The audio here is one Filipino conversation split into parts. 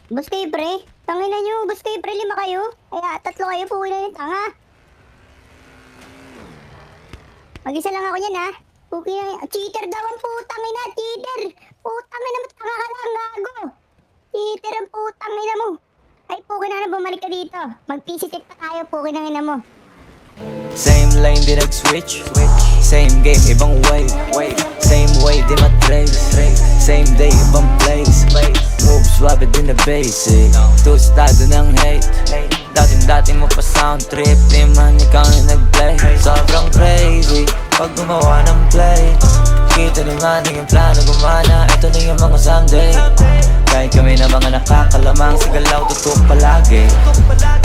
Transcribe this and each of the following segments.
Bus kayo, pre. Tangina nyo, bus kayo, pre. 5 kayo. Kaya 3 kayo, puwi na yung tanga. Mag-isa lang ako yan, ha. Puki na. Cheater daw ang putang ina, cheater. Putang ina mo, tanga ka lang, gago. Cheater ang putang ina mo. Ay, puki na, bumalik ka dito. Mag-PC tip pa tayo, puki na ina mo. Same lane, di nag-switch. Same game, ibang wave. Same way, di matrace. Same day, ibang place. Move suave din na basic. Tustado ng hate. Dating mo pa sound trip. Di man ikaw na nag-play. Sobrang crazy pag gumawa ng play. Kita nung ating plano gumana. Ito na yung mga someday. Kahit kami na mga nakakalamang sigalaw tutok palagi.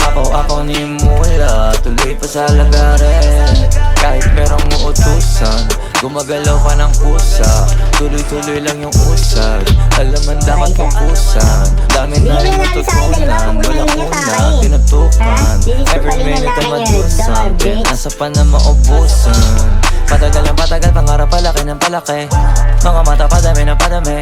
Apaw-apaw na yung mula. Tuloy pa sa lagarin. Kahit merong uutusan, gumagalaw ka ng pusa. Tuloy-tuloy lang yung usad. Alaman dapat pupusan. Dami na rin natutunan. Walang una, tinutukan. Every minute ay madusan. Nasa pa na maubusan. Patagal ng patagal, pangarap palaki ng palaki. Mga mata padami ng padami.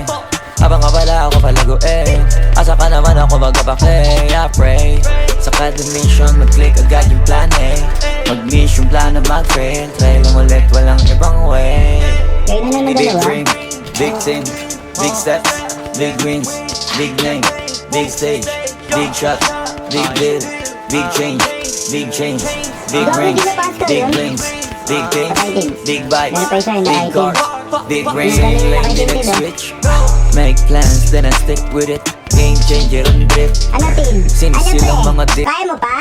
Habang abala ako palaguin. Asa ka naman ako magpapakay. I pray sa kada mission, mag-click agad yung plan A. Mag-miss yung plan na mag-fail. Try lang ulit, walang ibang way. Kayo na naman Big dalawa. dream, big thing, big steps, big wins, big name, big stage, big shots, big deal, big change, big rings, big rings, big things, big bikes, big cars, big rings, lane din switch. Make plans, then I stick with it. Game changer on drift. Ano, Tin? Sino Ano, silang pre? mga di- Kaya mo pa?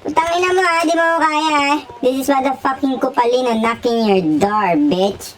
Putang ina mo, ha? Di mo kaya, ha? This is motherfucking Kupalino knocking your door, bitch.